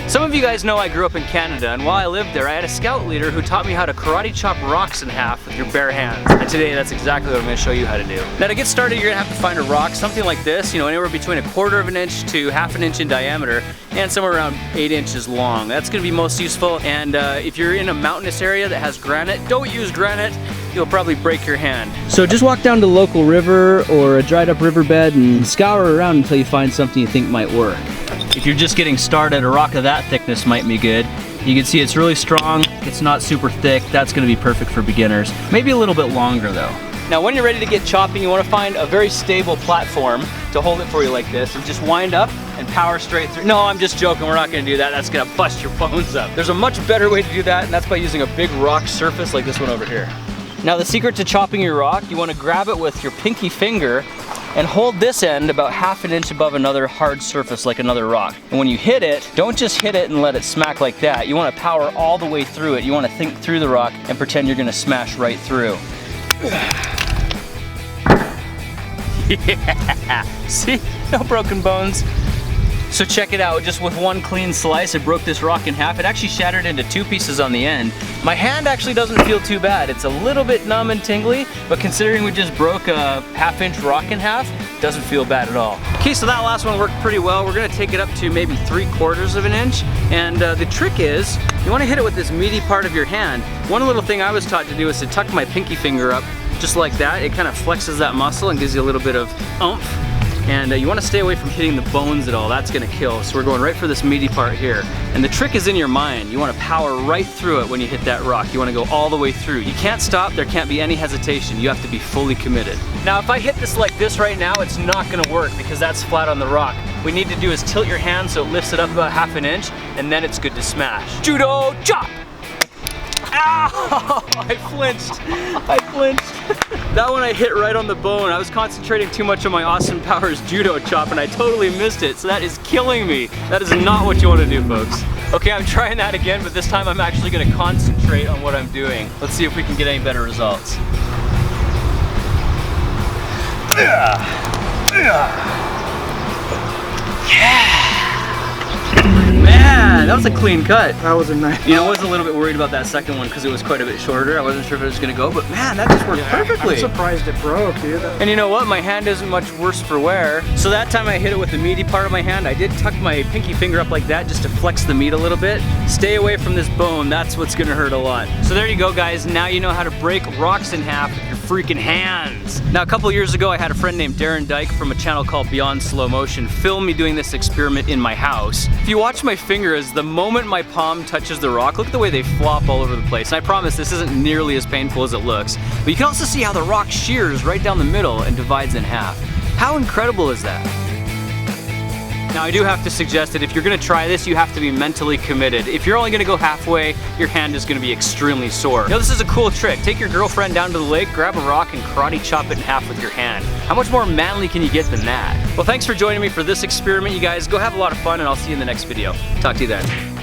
Some of you guys know I grew up in Canada, and while I lived there, I had a scout leader who taught me how to karate chop rocks in half with your bare hands. And today, that's exactly what I'm gonna show you how to do. Now to get started, you're gonna have to find a rock, something like this, you know, anywhere between 1/4 of an inch to 1/2 inch in diameter, and somewhere around 8 inches long. That's gonna be most useful, and if you're in a mountainous area that has granite, don't use granite. You'll probably break your hand. So just walk down to a local river or a dried up riverbed and scour around until you find something you think might work. If you're just getting started, a rock of that thickness might be good. You can see it's really strong, it's not super thick. That's gonna be perfect for beginners. Maybe a little bit longer though. Now when you're ready to get chopping, you wanna find a very stable platform to hold it for you like this, and just wind up and power straight through. No, I'm just joking, we're not gonna do that. That's gonna bust your bones up. There's a much better way to do that, and that's by using a big rock surface like this one over here. Now the secret to chopping your rock, you wanna grab it with your pinky finger and hold this end about 1/2 inch above another hard surface like another rock. And when you hit it, don't just hit it and let it smack like that. You wanna power all the way through it. You wanna think through the rock and pretend you're gonna smash right through. Yeah, see, no broken bones. So check it out, just with one clean slice, I broke this rock in half. It actually shattered into 2 pieces on the end. My hand actually doesn't feel too bad. It's a little bit numb and tingly, but considering we just broke a 1/2 inch rock in half, doesn't feel bad at all. Okay, so that last one worked pretty well. We're gonna take it up to maybe 3/4 of an inch. And the trick is, you wanna hit it with this meaty part of your hand. One little thing I was taught to do is to tuck my pinky finger up just like that. It kind of flexes that muscle and gives you a little bit of oomph. And you want to stay away from hitting the bones at all. That's going to kill. So we're going right for this meaty part here. And the trick is in your mind. You want to power right through it when you hit that rock. You want to go all the way through. You can't stop. There can't be any hesitation. You have to be fully committed. Now if I hit this like this right now, it's not going to work because that's flat on the rock. What we need to do is tilt your hand so it lifts it up about 1/2 inch, and then it's good to smash. Judo chop! Ow! I flinched. I flinched. That one I hit right on the bone. I was concentrating too much on my Austin Powers judo chop and I totally missed it. So that is killing me. That is not what you want to do, folks. Okay, I'm trying that again, but this time I'm actually going to concentrate on what I'm doing. Let's see if we can get any better results. Yeah. Man, that was a clean cut. That was a nice. You know, I was a little bit worried about that second one because it was quite a bit shorter. I wasn't sure if it was gonna go, but man, that just worked perfectly. I'm surprised it broke, dude. And you know what? My hand isn't much worse for wear. So that time I hit it with the meaty part of my hand. I did tuck my pinky finger up like that just to flex the meat a little bit. Stay away from this bone. That's what's gonna hurt a lot. So there you go, guys. Now you know how to break rocks in half with your freaking hands. Now, a couple years ago, I had a friend named Darren Dyk from a channel called Beyond Slow Motion film me doing this experiment in my house. If you watch my fingers, the moment my palm touches the rock, look at the way they flop all over the place. And I promise this isn't nearly as painful as it looks. But you can also see how the rock shears right down the middle and divides in half. How incredible is that? Now I do have to suggest that if you're gonna try this, you have to be mentally committed. If you're only gonna go halfway, your hand is gonna be extremely sore. Now this is a cool trick. Take your girlfriend down to the lake, grab a rock, and karate chop it in half with your hand. How much more manly can you get than that? Well, thanks for joining me for this experiment, you guys. Go have a lot of fun, and I'll see you in the next video. Talk to you then.